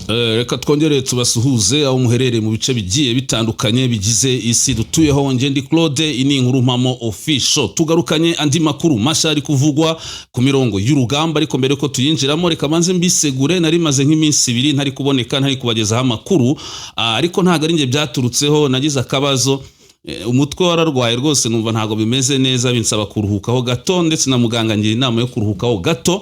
Reka twongere tubasuhuze aho muherere mu bice bigiye bitandukanye bigize isi dutuyeho. Ngendi Claude, ini nkuru mpamo official, tugarukanye andi makuru masha ari kuvugwa ku mirongo y'urugamba. Ariko mbere ko tuyinjiramo, reka manze mbisegure, nari maze nk'iminsi 2 ntari kuboneka, ntari kubagezaho amakuru, ariko ntago ari nge byaturutseho. Nagize akabazo, umutwe wararwaye rwose, numva ntago bimeze neza, binsaba kuruhukaho gato, ndetse na muganga ngira inama yo kuruhukaho gato.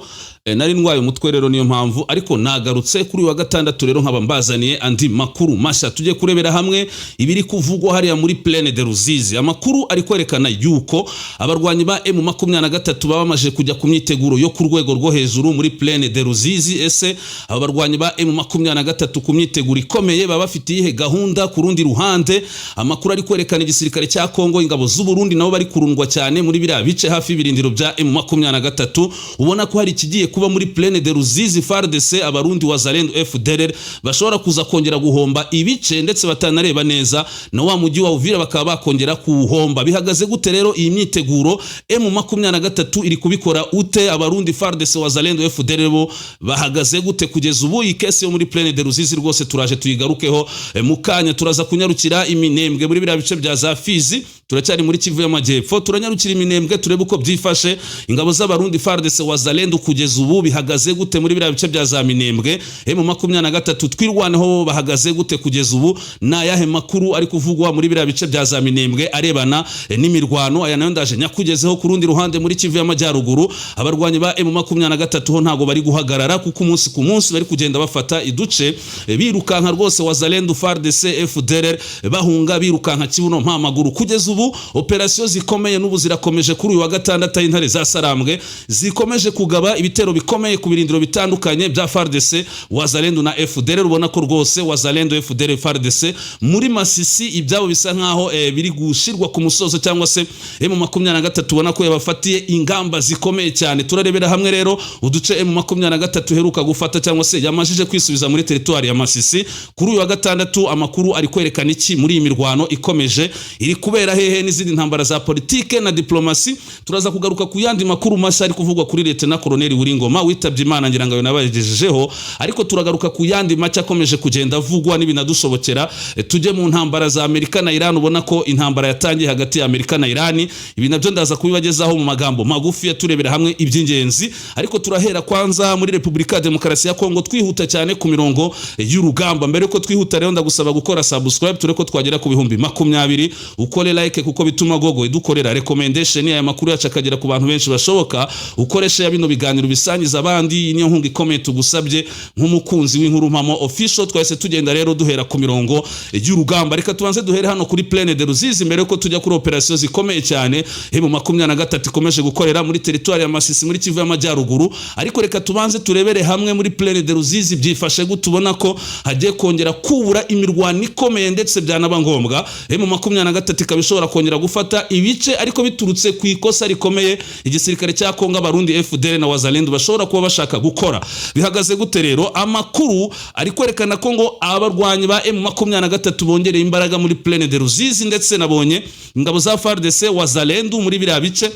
Nari ndwaye umutwe rero, niyo mpamvu, ariko nagarutse kuri wa gatandatu rero nkaba mbazaniye andi makuru masha. Tujye kurebera hamwe ibiri kuvugwa hariya muri Plaine de Ruzizi. Amakuru ari kwerekana yuko abarwanyi ba M23 babamaje kujya ku myiteguro yo ku rwego rwo hejuru muri Plaine de Ruzizi. Ese abarwanyi ba M23 ku myiteguro ikomeye baba bafitiye gahunda ku rundi ruhande? Amakuru ari kwerekana igisirikare cya Kongo, ingabo z'u Burundi nabo bari kurundwa cyane muri biriya bice hafi y'ibirindiro bya M23. Ubona ko hari ikigiye kuba muri Plaine de Ruzizi. FARDC, abarundi wazalendo FDLR bashobora kuza kongera guhomba ibice, ndetse batanareba neza na wa mujyi wa Uvira bakaba bakongera kuhomba. Bihagaze gute rero iyi myiteguro? M23 iri kubikora ute? Abarundi FARDC wazalendo FDLR bo bahagaze gute kugeza ubu? Iyi kesi yo muri Plaine de Ruzizi rwose turaje tuyigarukeho mukanya. Turaza kunyarukira Iminembwe muri biriya bice bya za Fizi, turacyari muri Kivu y'Amajyepfo, turanyarukira Iminembwe turebe uko byifashe. Ingabo z'abarundi FARDC wazalendo kugeza ubu bihagaze gute muri biriya bice bya za Minembwe? M23 twirwaneho bahagaze gute kugeza ubu? Na yahe makuru ari kuvugwa muri biriya bice bya za Minembwe arebana n'imirwano? Aya nayo ndaje nyakugezeho. Ku rundi ruhande muri Kivu y'Amajyaruguru, abarwanyi ba M23 ho ntago bari guhagarara, kuko umunsi ku munsi bari kugenda bafata iduce, birukanka rwose wazalendo FARDC FDLR bahunga birukanka kibuno mpa maguru. Kugeza ubu operasiyo zikomeye n'ubu zirakomeje. Kuri uyu wa gatandatu intare za Sarambwe zikomeje kugaba ibitero bikomeye ku birindiro bitandukanye bya FARDC wazalendo na FDLR. Ubona ko rwose wazalendo FDLR FARDC muri Masisi ibyabo bisa nkaho biri gushirwa ku musozo, cyangwa se M23 ubona ko yabafatiye ingamba zikomeye cyane. Turarebera hamwe rero uduce M23 heruka gufata, cyangwa se yamajije kwisubiza muri territoire ya Masisi. Kuri uyu wa gatandatu amakuru ari kwerekana iki muri iyi mirwano ikomeje iri kubera hehe, n'izindi ntambara za politike na diplomasi? Turaza kugaruka ku yandi makuru mashya ari kuvugwa kuri Lieutenant Colonel Wiringoma witabye Imana, ngira ngo nabagejejeho. Ariko turagaruka ku yandi make akomeje kugenda avugwa n'ibinadushobokera. Tujye mu ntambara za Amerika na Iran. Ubona ko intambara yatangiye hagati ya Amerika na Iran. Ibi nabyo ndaza kubibagezaho mu magambo magufi yaturebera hamwe iby'ingenzi. Ariko turahera kwanza muri Republika Demokarasi ya Kongo, twihuta cyane ku mirongo y'urugamba. Mbere ko twihuta rero ndagusaba gukora subscribe tureko twagera ku bihumbi 20, ukore like kuko bituma Google idukorera recommendation ya makuru yacu akagera ku bantu benshi bashoboka. Ukoreshe ya bino biganiro bisangiza abandi, niyo nkunga ikomeye tugusabye nk'umukunzi w'inkuru mpamo official. Twese tugenda rero duhera ku mirongo y'urugamba. Reka tubanze duhere hano kuri Plaine de Ruzizi mbere ko tujya kuri operasiyo zikomeye cyane M23 ikomeje gukorera muri territoire ya Masisi muri Kivu y'Amajyaruguru. Ariko reka tubanze turebere hamwe muri Plaine de Ruzizi byifashe gute. Ubona ko hagiye kongera kubura imirwano ikomeye, ndetse byanaba ngombwa M23 ikabishobora kongera gufata ibice, ariko biturutse ku ikosa rikomeye igisirikare cya Kongo, abarundi FDL na wazalendo bashobora kuba bashaka gukora. Bihagaze gute rero? Amakuru ari kwerekana ko ngo abarwanyi ba M23 bongereye imbaraga muri Plaine de Ruzizi, ndetse nabonye ingabo za FARDC wazalendo muri biriya bice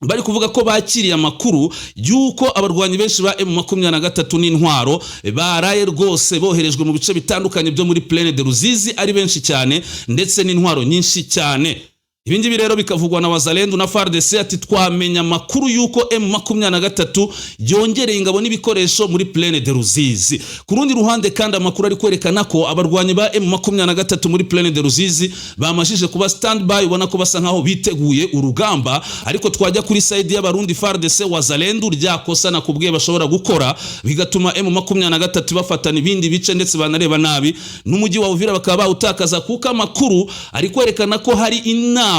bari kuvuga ko bakiriye amakuru yuko abarwanyi benshi ba M23 n'intwaro baraye rwose boherejwe mu bice bitandukanye byo muri Plaine de Ruzizi ari benshi cyane, ndetse n'intwaro nyinshi cyane. Ibingibi rero bikavugwa na wazalendo na FARDC ati twamenya makuru yuko M23 yongereye ingabo n'ibikoresho muri Plaine de Ruzizi. Ku rundi ruhande kandi amakuru ari kwerekana ko abarwanyi ba M23 muri Plaine de Ruzizi bamashije kuba standby. Ubona ko basa nkaho biteguye urugamba. Ariko twajya kuri side y'abarundi FARDC wazalendo ryakosa na kubwiye bashobora gukora, bigatuma M23 bafatana ibindi bice, ndetse banareba nabi n'umujyi wa Uvira bakaba bawutakaza. Kuko amakuru ari kwerekana ko hari inama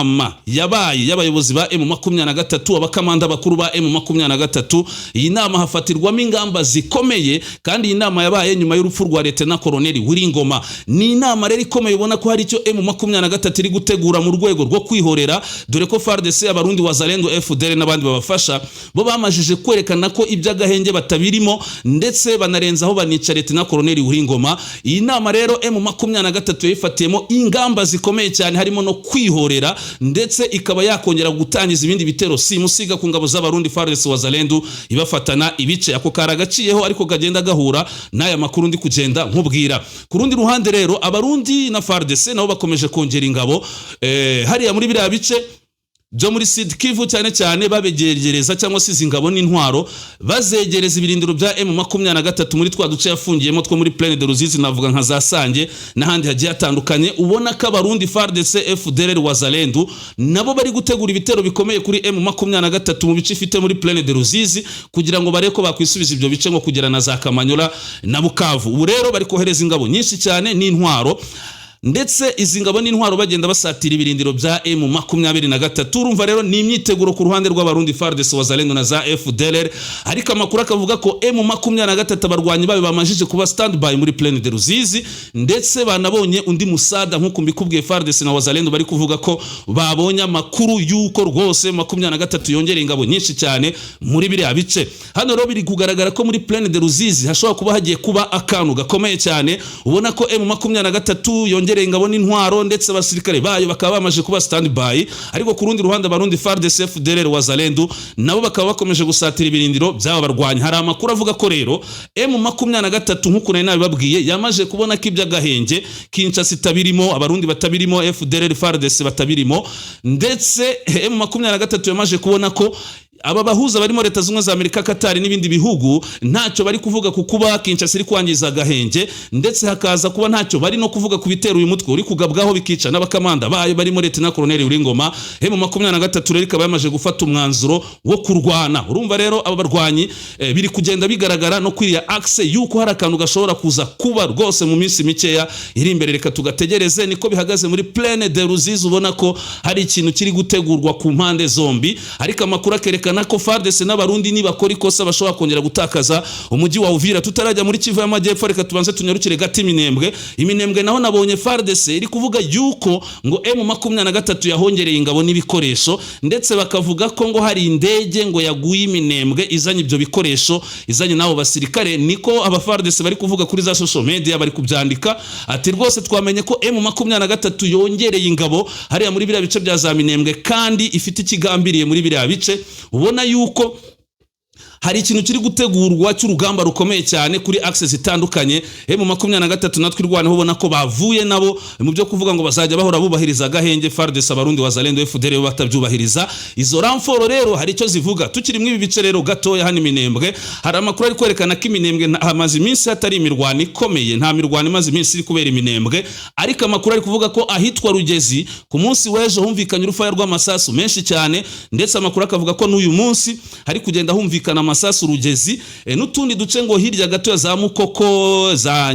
yabaye y'abayobozi ba M23, abakamanda bakuru ba M23. Iyi nama hafatirwamo ingamba zikomeye, kandi iyi nama yabaye nyuma y'urupfu rwa Lieutenant Colonel Wiringoma. Ni inama rero ikomeye, ubona ko hari icyo M23 iri gutegura mu rwego rwo kwihorera, dore ko FARDC abarundi wazalendo FDL n'abandi babafasha bo bamajije kwerekana ko iby'agahenge batabirimo, ndetse banarenzaho banica Lieutenant Colonel Wiringoma. Iyi nama rero M23 yifatiyemo ingamba zikomeye cyane, harimo no kwihorera ndetse ikaba yakongera gutangiza ibindi bitero simusiga ku ngabo z'abarundi FARDC Wazalendo ibafatana ibice. Ako karagaciyeho ariko gagenda gahura n'aya makuru ndi kugenda nkubwira. Ku rundi ruhande rero abarundi na FARDC nabo bakomeje kongera ingabo hariya muri biriya bice byo muri Sud Kivu cyane cyane babegereza cyangwa se izingabo n'intwaro bazegereza ibirindiro bya M23 muri twa duce yafungiyemo two muri Plaine de Ruzizi, navuga nka za Sange n'ahandi hagiye atandukanye. Ubona ko abarundi FARDC FDLR Wazalendo nabo bari gutegura ibitero bikomeye kuri M23 mu bice ifite muri Plaine de Ruzizi kugira ngo bareko bakwisubiza ibyo bice ngo kugera na za Kamanyola na Bukavu. Ubu rero bari kohereza ingabo nyinshi cyane n'intwaro, ndetse izi ngabo n'intwaro bagenda basatira ibirindiro bya M23. Urumva rero ni imyiteguro ku ruhande rw'abarundi FARDC Wazalendo na za FDLR, ariko amakuru akavuga ko M23 abarwanyi babe bamajije kuba standby muri Plaine de Ruzizi, ndetse banabonye undi musada nk'uko mbikubwiye. FARDC na Wazalendo bari kuvuga ko babonye amakuru yuko rwose M23 yongera ingabo nyinshi cyane muri biriya bice. Hano rero biri kugaragara ko muri Plaine de Ruzizi hashobora kuba hagiye kuba akantu gakomeye cyane. Ubona ko M23 yongera ingabo n'intwaro ndetse abasirikare bayo bakaba bamaje kuba standby, ariko ku rundi ruhande abarundi FARDC FDLR Wazalendo nabo bakaba bakomeje gusatira ibirindiro by'aba barwanyi. Hari amakuru avuga ko rero M23 nk'uko nari nabibabwiye yamaje kubona ko iby'agahenge Kinshasa itabirimo, abarundi batabirimo, FDLR FARDC batabirimo, ndetse M23 yamaje kubona ko aba bahuza barimo Leta Zunze za Amerika, Qatar n'ibindi bihugu ntacyo bari kuvuga ku kuba Kinshasa iri kwangiza gahenge, ndetse hakaza kuba ntacyo bari no kuvuga ku bitero uyu mutwe uri kugabwaho bikica n'abakamanda bayo barimo Lieutenant Colonel Uringoma. M23 rero ikaba yamaje gufata umwanzuro wo kurwana. Urumva rero aba barwanyi biri kugenda bigaragara no kwiriya axe yuko hari akantu gashobora kuza kuba rwose mu minsi mikeya iri imbere. Reka tugategereze. Niko bihagaze muri Plaine de Ruzizi, ubona ko hari ikintu kiri gutegurwa ku mpande zombi, ariko amakuru akerekana ko FARDC n'abarundi nibakora ikosa bashobora kongera gutakaza umujyi wa Uvira. Tutarajya muri Kivu y'Amajyepfo, reka tubanze tunyarukire gati Minembwe naho nabonye FARDC iri kuvuga yuko ngo M23 yahongereye ingabo n'ibikoresho, ndetse bakavuga ko ngo hari indege ngo yaguye Minembwe izanye ibyo bikoresho, izanye nabo basirikare. Niko aba FARDC bari kuvuga kuri za social media, bari kubyandika ati rwose twamenye ko M23 yongereye ingabo hariya muri biriya bice bya za Minembwe kandi ifite ikigambiriye muri biriya bice. Ubona yuko hari ikintu kiri gutegurwa cy'urugamba rukomeye cyane kuri access itandukanye. M23 natwe irwana ubona ko bavuye nabo mu byo kuvuga ngo bazajya bahora bubahiriza gahenge. FARDC abarundi Wazalendo FDLR batabyubahiriza izo ramforo. Rero hari icyo zivuga tukiri mwibi bice rero gatoya hani Minembwe. Hari amakuru ari kwerekana ko Minembwe hamaze iminsi hatari imirwano ikomeye, nta mirwano imaze iminsi iri kubera Minembwe, ariko amakuru ari kuvuga ko ahitwa Rugezi ku munsi w'ejo humvikanye urufaya rw'amasasu menshi cyane, ndetse amakuru akavuga ko n'uyu munsi hari kugenda humvikana amasasu Rugezi n'utundi duce ngo hirya gato za Mukoko za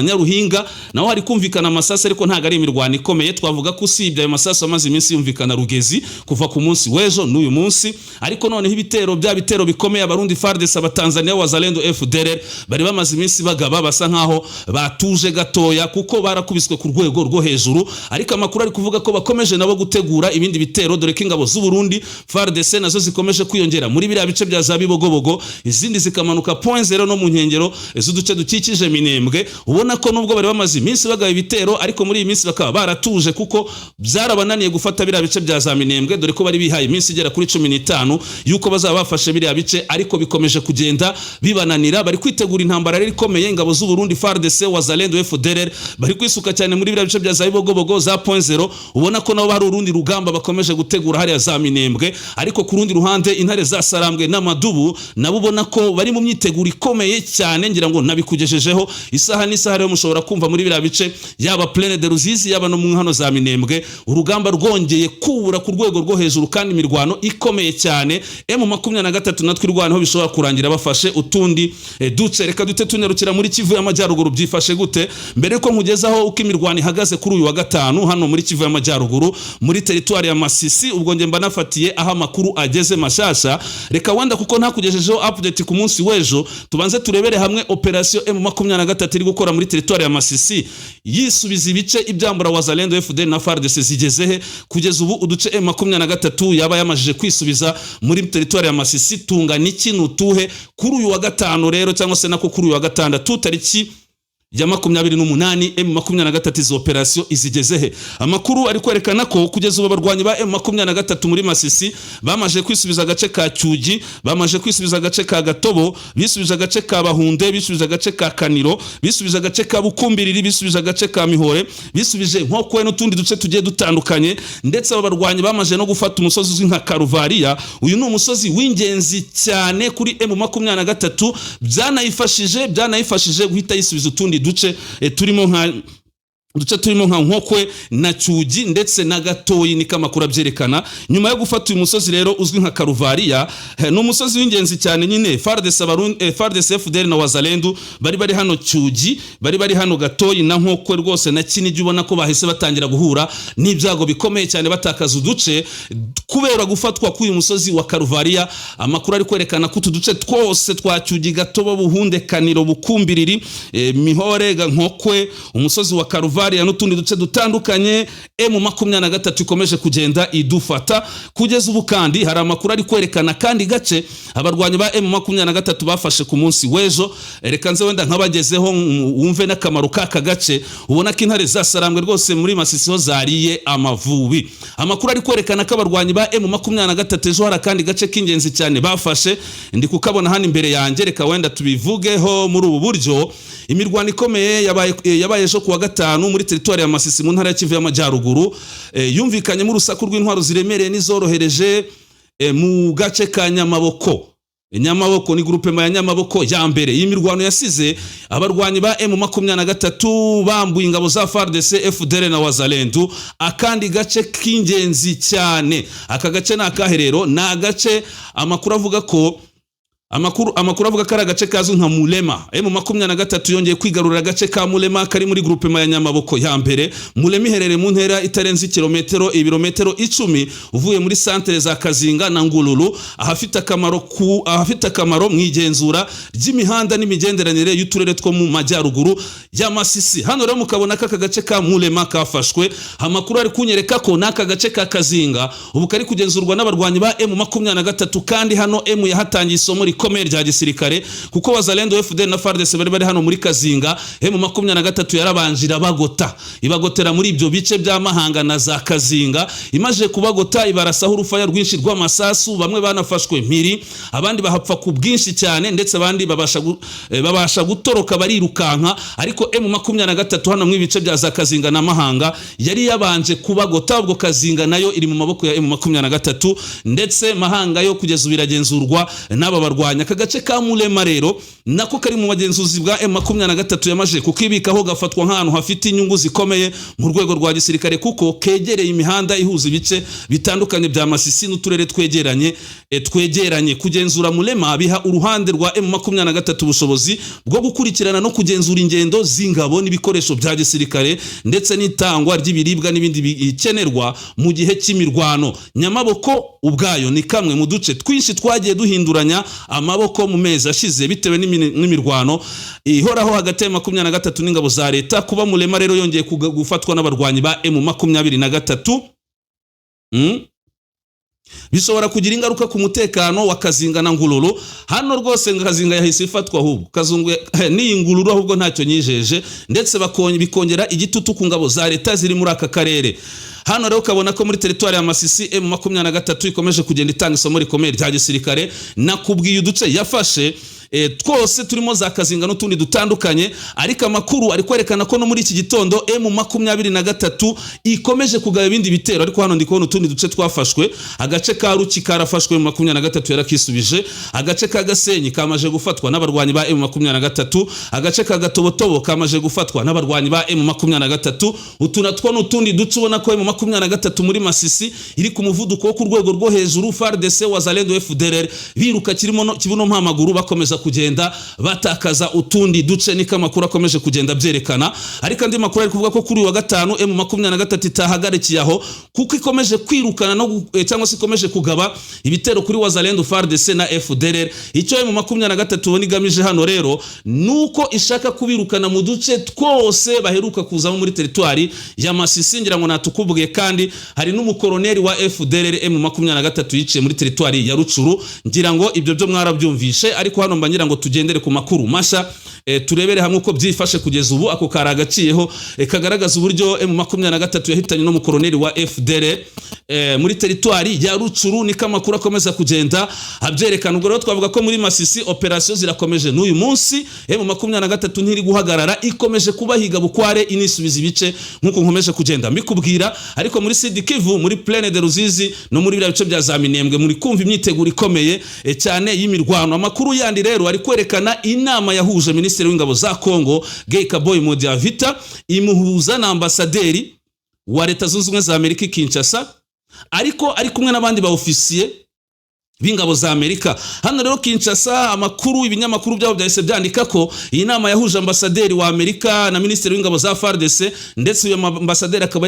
Nyaruhinga naho hari kumvikana amasasu, ariko ntago ari imirwano ikomeye. Twavuga ko usibye ayo masasu amaze iminsi yumvikana Rugezi kuva ku munsi w'ejo n'uyu munsi, ariko noneho ibitero bikomeye abarundi FARDC abatanzania Wazalendo FDLR bari bamaze iminsi bagaba basa nkaho batuje gatoya kuko barakubiswe ku rwego rwo hejuru, ariko amakuru ari kuvuga ko bakomeje nabo gutegura ibindi bitero, dore ko ingabo z'u Burundi FARDC nazo zikomeje kwiyongera muri biriya bice bya za Bibogobogo, izindi zikamanuka point zero no mu nkengero z'uduce dukikije Minembwe. Ubona ko nubwo bari bamaze iminsi bagaba ibitero, ariko muri iyi minsi bakaba baratuje kuko byarabananiye gufata biriya bice bya za Minembwe, dore ko bari bihaye iminsi igera kuri 15 yuko bazaba bafashe biriya bice, ariko bikomeje kugenda bibananira. Bari kwitegura intambara rero ikomeye. Ingabo z'u Burundi FARDC Wazalendo FDLR bari kwisuka cyane muri biriya bice bya za Bibogobogo za point zero. Ubona ko nabo hari urundi rugamba bakomeje gutegura hariya za Minembwe, ariko ku rundi ruhande intare za Sarambwe n'Amadubu nabo ubona ko bari mu myiteguro ikomeye cyane. Ngira ngo nabikugejejeho isaha n'isaha rero mushobora kumva muri biriya bice yaba Plaine de Ruzizi yaba no mu nkano za Minembwe urugamba rwongeye kubura ku rwego rwo hejuru kandi imirwano ikomeye cyane. M23 natwe irwanaho bishobora kurangira bafashe utundi duce. Reka dute tunyarukira muri Kivu y'Amajyaruguru byifashe gute mbere ko nkugezaho uko imirwano ihagaze kuri uyu wa gatanu hano muri Kivu y'Amajyaruguru muri territoire ya Masisi. Ubwo nge mba nafatiye aho amakuru ageze mashasha. Reka wanda kuko ntakugejejeho update ku munsi w'ejo, tubanze turebere hamwe operation M23 iri gukora muri territoire ya Masisi yisubiza ibice ibyambura Wazalendo FDL na FARDC zigezehe kugeza ubu. Uduce M23 yaba yamajije kwisubiza muri territoire ya Masisi tungana iki nutuhe kuri uyu wa gatanu rero, cyangwa se nako kuri uyu wa gatandatu tariki ya 28 M23 izo operation izigezehe. Amakuru ari kwerekana ko kugeza ubu abarwanyi ba M23 muri Masisi bamaje kwisubiza agace ka Cyugi, bamaje kwisubiza agace ka Gatobo, bisubije agace ka Bahunde, bisubije agace ka Kaniro, bisubije agace ka Bukumbiriri, bisubije agace ka Mihore, bisubije Nkokwe n'utundi duce tugiye dutandukanye, ndetse aba barwanyi bamaje no gufata umusozi uzwi nka Karuvariya. Uyu ni umusozi w'ingenzi cyane kuri M23, byanayifashije guhita yisubiza utundi duce turimo nka Nkokwe na Cyugi ndetse na Gatoyi, niko amakuru abyerekana. Nyuma yo gufata uyu musozi rero uzwi nka Karuvariya, ni umusozi w'ingenzi cyane nyine. FARDC FDL na Wazalendo bari hano Cyugi, bari hano Gatoyi na Nkokwe rwose na Kinigi, ubona ko bahise batangira guhura n'ibyago bikomeye cyane batakaza uduce kubera gufatwa k'uyu musozi wa Karuvariya. Amakuru ari kwerekana ko utuduce twose twa Cyugi, Gatobo, Buhunde, Kaniro, Bukumbiriri, Mihore, Nkokwe, umusozi wa Karuvariya n'utundi duce dutandukanye M23 ikomeje kugenda idufata. Kugeza ubu kandi hari amakuru ari kwerekana kandi gace abarwanyi ba M23 bafashe ku munsi w'ejo. Reka nze wenda nkabagezeho wumve n'akamaro k'aka gace, ubona ko intare zasarambwe rwose muri Masisi ho zariye amavubi. Amakuru ari kwerekana ko abarwanyi ba M23 ejo hari kandi gace k'ingenzi cyane bafashe, ndi kukabona hano imbere yanjye. Reka wenda tubivugeho muri ubu buryo. Imirwano ikomeye yabaye ejo kuwa gatanu muri territoire ya Masisi mu ntara ya Kivu y'Amajyaruguru, yumvikanye mu rusaku rw'intwaro ziremereye n'izorohereje mu gace ka Nyamaboko. Nyamaboko ni groupement ya Nyamaboko ya mbere. Iyi mirwano yasize abarwanyi ba M23 bambuye ingabo za FARDC FDL na Wazalendo akandi gace k'ingenzi cyane. Aka gace na akaherero na gace amakuru avuga ko ari agace kazwi nka Mulema. M23 yongeye kwigarurira agace ka Mulema kari muri groupement ya Nyamaboko ya mbere. Mulema iherereye mu ntera itarenze ibirometero 10 uvuye muri centre za Kazinga na Ngululu, ahafite akamaro mu igenzura ry'imihanda n'imigenderanire y'uturere two mu majyaruguru ya Masisi. Hano rero mukabona ko aka gace ka Mulema kafashwe. Amakuru ari kunyereka ko n'aka gace ka Kazinga ubu kari kugenzurwa n'abarwanyi ba M23, kandi hano M yahatangiye isomo rikomeye rya gisirikare, kuko Wazalendo FDL na FARDC bari hano muri Kazinga. M23 yarabanjira ibagotera muri ibyo bice bya Mahanga na za Kazinga. Imaje kubagota ibarasaho urufaya rwinshi rw'amasasu, bamwe banafashwe mpiri, abandi bahapfa ku bwinshi cyane, ndetse abandi babasha gutoroka barirukanka. Ariko M23 hano mu bice bya za Kazinga na Mahanga yari yabanje kubagota. Ubwo Kazinga nayo iri mu maboko ya M23, ndetse Mahanga yo kugeza ubiragenzurwa n'aba barwanya. Aka gace ka Mulema rero nako kari mu magenzuzi bwa M23 yamaje kukibikaho gafatwa nk'ahantu hafite inyungu zikomeye mu rwego rwa gisirikare, kuko kegereye imihanda ihuza ibice bitandukanye bya Masisi n'uturere twegeranye. Kugenzura Mulema biha uruhande rwa M23 ubushobozi bwo gukurikirana no kugenzura ingendo z'ingabo n'ibikoresho bya gisirikare, ndetse n'itangwa ry'ibiribwa n'ibindi bikenerwa mu gihe cy'imirwano. Nyamaboko ubwayo ni kamwe mu duce twinshi twagiye duhinduranya amaboko mu mezi ashize bitewe n'imirwano ihoraho hagati ya M23 n'ingabo za leta. Kuba Mulema rero yongeye gufatwa n'abarwanyi ba M23 bishobora kugira ingaruka ku mutekano wa Kazinga na Ngululu. Hano rwose Kazinga yahise ifatwa, ahubwo Kazungwe ni Ngululu ahubwo ntacyo nyijeje, ndetse bikongera igitutu ku ngabo za leta ziri muri aka karere. Hano rero ukabona ko muri territoire ya Masisi M23 ikomeje kugenda itanga isomo rikomeye rya gisirikare. Nakubwiye uduce yafashe twose turimo za Kazinga n'utundi dutandukanye, ariko amakuru ari kwerekana ko no muri iki gitondo M23 ikomeje kugaba ibindi bitero. Ariko hano ndikubona utundi duce twafashwe. Agace ka Ruki karafashwe M23 yarakisubije. Agace ka Gasenyi kamaje gufatwa n'abarwanyi ba M23. Agace ka Gatobotobo kamaje gufatwa n'abarwanyi ba M23. Utunatwo n'utundi duce ubona ko M23 muri Masisi iri ku muvuduko wo ku rwego rwo hejuru. FARDC Wazalendo FDL biruka kibuno mpamaguru bakomeza kugenda batakaza utundi duce, niko amakuru akomeje kugenda byerekana. Ariko andi makuru ari kuvuga ko kuri wa gatanu M23 itahagarikiye aho, kuko ikomeje kwirukana no cyangwa se ikomeje kugaba ibitero kuri Wazalendo FARDC na FDL. Icyo M23 bonigamije hano rero nuko ishaka kubirukana mu duce twose baheruka kuzamo muri territoire ya Masisi. Ngira ngo natukubwiye kandi hari n'umukoloneli wa FDL M23 yiciye muri territoire ya Rucuru. Ngira ngo ibyo byo mwarabyumvishe, ariko hano ngira ngo tugendere ku makuru masha turebere hamwe uko byifashe kugeza ubu. Ako karagaciyeho kagaragaza uburyo M23 yahitanye no mu koloneli wa FDL muri teritwari ya Rucuru. Niko amakuru akomeza kugenda abyerekana. Ubwo rero twavuga ko muri Masisi operation zirakomeje n'uyu munsi. M23 ntiri guhagarara, ikomeje kubahiga bukware inisubiza ibice nkuko nkomeje kugenda mbikubwira. Ariko muri Sud Kivu, muri Plaine de Ruzizi no muri bya bice bya za Minembwe muri kumva imyiteguro ikomeye cyane y'imirwano. Amakuru yandi rero ari kwerekana inama yahuje Minisitiri w'Ingabo za Kongo Geikaboy Modiavita imuhuza na ambasaderi wa Leta Zunze Ubumwe za Amerika Kinshasa, ariko ari kumwe n'abandi ba ofisiye b'ingabo za Amerika. Hano rero Kinshasa, amakuru ibinyamakuru byabo byahise byandika ko iyi nama yahuje ambasaderi wa Amerika na Minisitiri w'Ingabo za FARDC, ndetse uyu ambasaderi akaba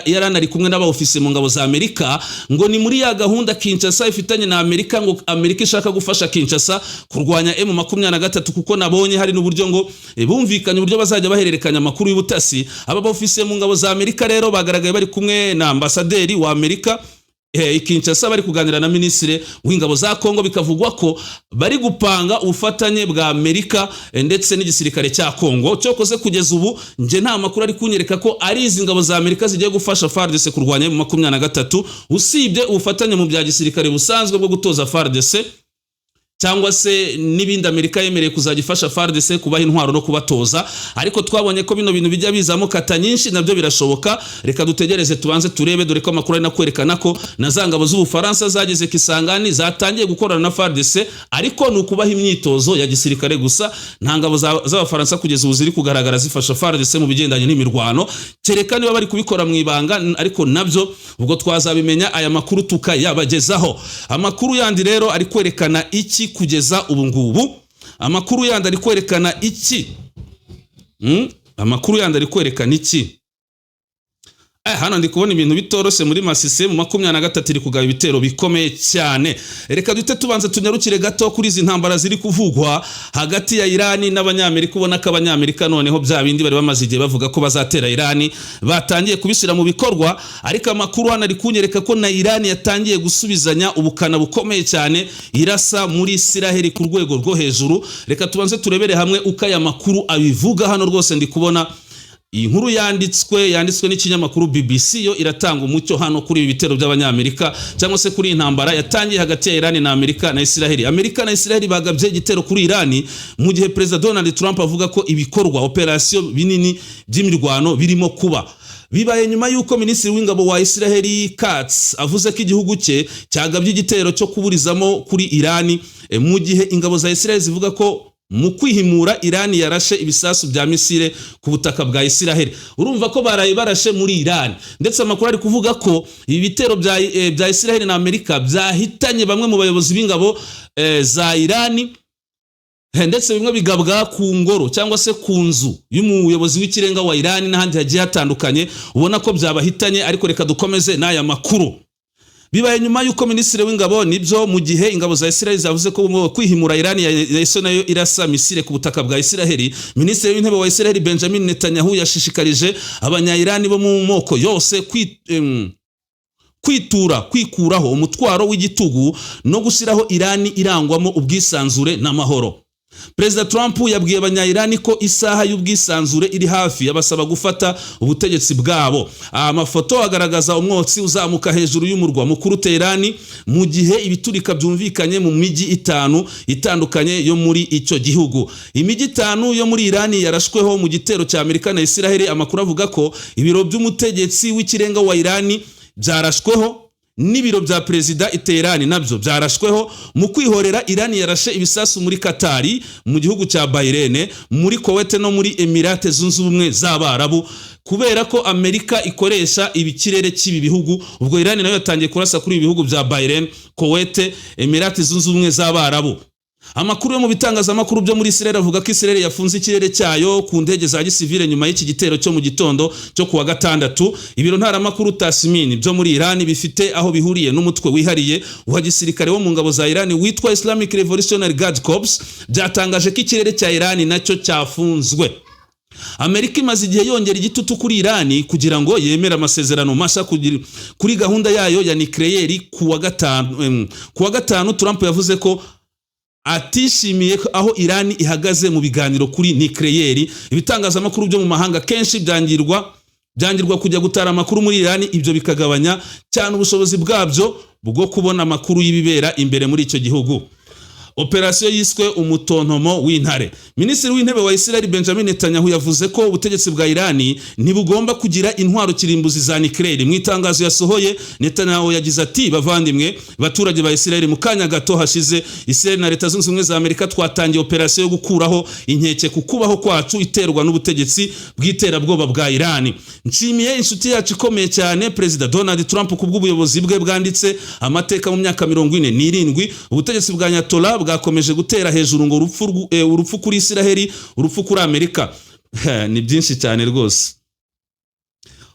yaranari kumwe n'aba ofisiye mu ngabo za Amerika, ngo ni muri ya gahunda Kinshasa ifitanye na Amerika, ngo Amerika ishaka gufasha Kinshasa kurwanya M23, kuko nabonye hari n'uburyo ngo bumvikanye uburyo bazajya bahererekanya amakuru y'ubutasi. Aba ofisiye mu ngabo za Amerika rero bagaragaye bari kumwe na ambasaderi wa Amerika Kinshasa, bari kuganira na Minisitiri w'Ingabo za Kongo. Bikavugwa ko bari gupanga ubufatanye bwa Amerika ndetse n'igisirikare cya Kongo. Cyokoze kugeza ubu nje nta makuru ari kunyereka ko ari izi ngabo za Amerika zigiye gufasha FARDC kurwanya M23, usibye ubufatanye mu bya gisirikare busanzwe bwo gutoza FARDC cyangwa se n'ibindi Amerika yemereye kuzagifasha FARDC kubaha intwaro no kubatoza. Ariko twabonye ko bino bintu bijya bizamo kata nyinshi, nabyo birashoboka. Reka dutegereze tubanze turebe, dore ko amakuru ari nakwerekana ko na za ngabo z'Ubufaransa zageze Kisangani zatangiye gukorana na FARDC, ariko ni ukubaha imyitozo ya gisirikare gusa. Nta ngabo z'Abafaransa kugeza ubu ziri kugaragara zifasha FARDC mu bigendanye n'imirwano, kereka niba bari kubikora mu ibanga, ariko nabyo ubwo twazabimenya aya makuru tukayabagezaho. Amakuru yandi rero ari kwerekana iki kugeza ubu ngubu? Amakuru yandi ari kwerekana iki? Amakuru yandi ari kwerekana iki? Hano ndi kubona ibintu bitoroshe muri Masisi mu 23 iri kugaba ibitero bikomeye cyane. Reka dute tubanze tunyarukire gato kuri izi ntambara ziri kuvugwa hagati ya Irani n'Abanyamerika. Ubona ko Abanyamerika noneho bya bindi bari bamaze igihe bavuga ko bazatera Irani batangiye kubishyira mu bikorwa, ariko amakuru hano ari kunyereka ko na Irani yatangiye gusubizanya ubukana bukomeye cyane, irasa muri Isiraheli ku rwego rwo hejuru. Reka tubanze turebere hamwe uko aya makuru abivuga. Hano rwose ndi kubona iyi nkuru yanditswe n'ikinyamakuru BBC, yo iratanga umucyo hano kuri ibi bitero by'Abanyamerika cyangwa se kuri intambara yatangiye hagati ya Irani na Amerika na Isiraheli. Amerika na Isiraheli bagabye igitero kuri Irani mu gihe President Donald Trump avuga ko ibikorwa operation binini by'imirwano birimo kuba. Bibaye nyuma yuko Minisitiri w'Ingabo wa Isiraheli Katz avuze ko igihugu cye cyagabye igitero cyo kuburizamo kuri Irani, mu gihe ingabo za Isiraheli zivuga ko mu kwihimura Irani yarashe ibisasu bya misile ku butaka bwa Isiraheli. Urumva ko baraye barashe muri Irani, ndetse amakuru ari kuvuga ko ibi bitero bya Isiraheli na Amerika byahitanye bamwe mu bayobozi b'ingabo za Irani, ndetse bimwe bigabwa ku ngoro cyangwa se ku nzu y'umuyobozi w'ikirenga wa Irani n'ahandi hagiye hatandukanye. Ubona ko byabahitanye, ariko reka dukomeze n'aya makuru. Bibaye nyuma yuko Minisitiri w'Ingabo nibyo mu gihe ingabo za Isiraheli zavuze ko kwihimura Irani yaso nayo irasa misile ku butaka bwa Isiraheli. Minisitiri w'Intebe wa Isiraheli Benjamin Netanyahu yashishikarije abanya-Irani bo mu moko yose kwikuraho umutwaro w'igitugu no gushyiraho Irani irangwamo ubwisanzure n'amahoro. President Trump yabwiye abanya-Irani ko isaha y'ubwisanzure iri hafi, yabasaba gufata ubutegetsi bwabo. Amafoto agaragaza umwotsi uzamuka hejuru y'umurwa mukuru Teherani mu gihe ibiturika byumvikanye mu miji 5 itandukanye yo muri icyo gihugu. Imiji 5 yo muri Irani yarashweho mu gitero cya Amerika na Isiraheli. Amakuru avuga ko ibiro by'umutegetsi w'ikirenga wa Irani byarashweho, n'ibiro bya Perezida Iterani nabyo byarashweho. Mu kwihorera Irani yarashe ibisasu muri Katari, mu gihugu cya Bahrain, muri Kuwait no muri Emirate Zunze Ubumwe z'Abarabu, kubera ko Amerika ikoresha ibikirere cy'ibi bihugu. Ubwo Irani nayo yatangiye kurasa kuri ibi bihugu bya Bahrain, Kuwait, Emirate Zunze Ubumwe z'Abarabu. Amakuru yo mu bitangazamakuru byo muri Isiraheli avuga ko Isiraheli yafunze ikirere cyayo ku ndege za gisivile nyuma y'iki gitero cyo mu gitondo cyo kuwa gatandatu. Ibiro ntaramakuru Tasmin byo muri Irani bifite aho bihuriye n'umutwe wihariye wa gisirikare wo mu ngabo za Irani witwa Islamic Revolutionary Guard Corps byatangaje ko ikirere cya Irani nacyo cyafunzwe. Amerika imaze igihe yongera igitutu kuri Irani kugira ngo yemere amasezerano mashya kuri gahunda yayo ya nucleaire. Kuwa gatanu Trump yavuze ko atishimiye aho Iran ihagaze mu biganiro kuri nucleaire. Ibitangazamakuru byo mu mahanga kenshi byangirwa kujya gutara amakuru muri Iran, ibyo bikagabanya cyane ubushobozi bwabyo bwo kubona amakuru y'ibibera imbere muri icyo gihugu. Operasiyo yiswe umutontomo w'intare. Minisitiri w'intebe wa Israel Benjamin Netanyahu yavuze ko ubutegetsi bwa Iran ntibugomba kugira intwaro kirimbuzi za nucleaire. Mu itangazo yasohoye, Netanyahu yagize ati, bavandimwe baturage ba Israel, mu kanya gato hashize Israel na Leta Zunze Ubumwe za Amerika twatangiye operasiyo yo gukuraho inkeke ku kubaho kwacu iterwa n'ubutegetsi bw'iterabwoba bwa Iran. Nshimiye inshuti yacu ikomeye cyane Perezida Donald Trump kubw'ubuyobozi bwe bwanditse amateka mu myaka 47. Ubutegetsi bwa Nyatola bwakomeje gutera hejuru ngo urupfu kuri Isiraheli, urupfu kuri Amerika. Ni byinshi cyane rwose.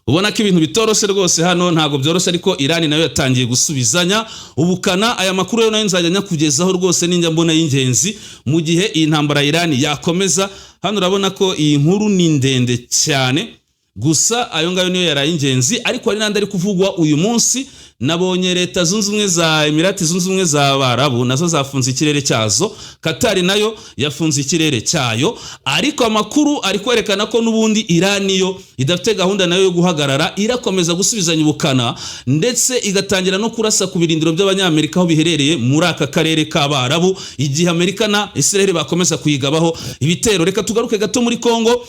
Ubona ko ibintu bitoroshe rwose hano, ntago byoroshe, ariko Iran nayo yatangiye gusubizanya ubukana. Aya makuru yo nayo nzajya nyakugezaho rwose ninjya mbona y'ingenzi mu gihe iyi ntambara Iran yakomeza. Hano urabona ko iyi nkuru ni ndende cyane, gusa ayo ngayo niyo yaraye ingenzi, ariko hari nandi ari kuvugwa uyu munsi. Nabonye Leta Zunze Ubumwe za Emirati Zunze Ubumwe za Abarabu nazo zafunze ikirere cyazo, Qatar nayo yafunze ikirere cyayo, ariko amakuru ari kwerekana ko nubundi Iran yo idafite gahunda nayo yo guhagarara, irakomeza gusubizanya ubukana ndetse igatangira no kurasa ku birindiro by'Abanyamerika aho biherereye muri aka karere k'Abarabu, igihe Amerika na Israel bakomeza kuyigabaho ibitero. Reka tugaruke gato muri Kongo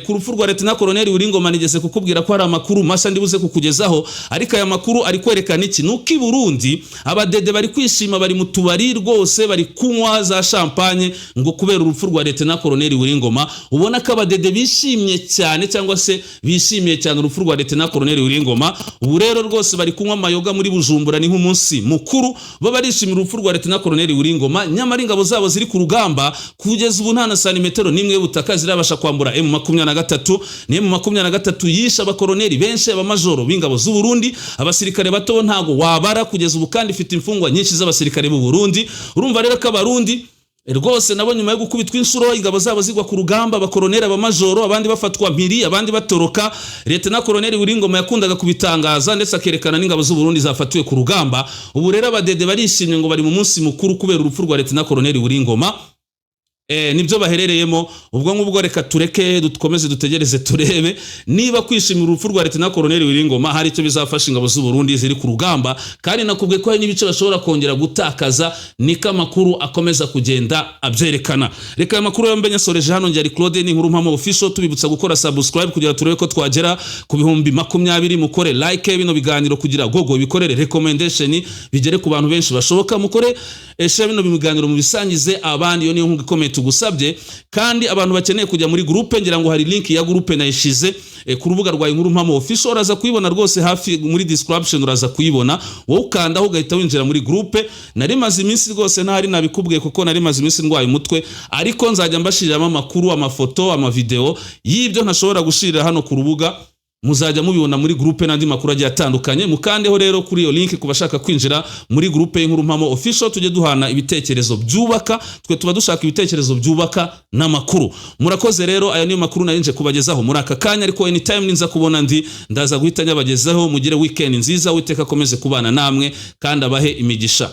ku rupfu rwa Lieutenant Colonel Uringoma. Nigeze kukubwira ko hari amakuru mashya ndibuze kukugezaho, ariko aya makuru ari kwerekana iki? Nuko i Burundi abadede bari kwishima, bari mu tubari rwose, bari kunywa za champagne ngo kubera urupfu rwa Lieutenant Colonel Uringoma. Ubona ko abadede bishimye cyane, cyangwa se bishimiye cyane urupfu rwa Lieutenant Colonel Uringoma. Ubu rero rwose bari kunywa amayoga muri Bujumbura, ni nk'umunsi mukuru, bo barishimira urupfu rwa Lieutenant Colonel Uringoma. Nyamara ingabo zabo ziri ku rugamba kugeza ubu nta na santimetero nimwe y'ubutaka zirabasha kwambura M23. Ni M23 yisha abakoloneli benshi, abamajoro b'ingabo z'u Burundi, abasirikare bato ntago wabara kugeza ubu, kandi ifite imfungwa nyinshi z'abasirikare b'u Burundi. Urumva rero ko Abarundi rwose nabo nyuma yo gukubitwa inshuro ingabo zabo zigwa ku rugamba, abakoloneli, abamajoro, abandi bafatwa mpiri, abandi batoroka. Lieutenant Colonel Uringoma yakundaga kubitangaza ndetse akerekana n'ingabo z'u Burundi zafatiwe ku rugamba. Ubu rero abadede barishimye ngo bari mu munsi mukuru kubera urupfu rwa Lieutenant Colonel Uringoma. Nibyo baherereyemo. Ubwo ngubwo reka tureke dukomeze dutegereze turebe niba kwishimira urupfu rwa Lieutenant Colonel Uringoma hari icyo bizafasha ingabo z'u Burundi ziri ku rugamba, kandi nakubwe ko hari n'ibice bashobora kongera gutakaza, niko amakuru akomeza kugenda abyerekana. Reka aya makuru yombe nyasoreje hano. Njye ari Claude, ni Inkuru Mpamo Official, tubibutsa gukora subscribe kugira turebe ko twagera ku 20,000. Mukore like bino biganiro kugira gogo bikorere recommendation bigere ku bantu benshi bashoboka. Mukore share bino biganiro mu bisangize abandi, yo niyo nkunga ikomeye tugusabye. Kandi abantu bakeneye kujya muri groupe, ngira ngo hari link ya groupe nayishize ku rubuga rwa Inkuru Mpamo Official, uraza kuyibona rwose hafi muri description, uraza kuyibona wowe ukandaho ugahita winjira muri groupe. Nari maze iminsi rwose ntari nabikubwiye kuko nari maze iminsi ndwaye umutwe, ariko nzajya mbashiriramo amakuru, amafoto, amavideo y'ibyo ntashobora gushirira hano ku rubuga, muzajya mubibona muri groupe n'andi makuru agiye atandukanye. Mukandeho rero kuri iyo link kubashaka kwinjira muri groupe y'Inkuru Mpamo Official, tujye duhana ibitekerezo byubaka. Twe tuba dushaka ibitekerezo byubaka n'amakuru. Murakoze rero, aya niyo makuru narinje kubagezaho muri aka kanya, ariko anytime ninza kubona ndaza guhita nyabagezaho. Mugire weekend nziza, Uwiteka akomeze kubana namwe kandi abahe imigisha.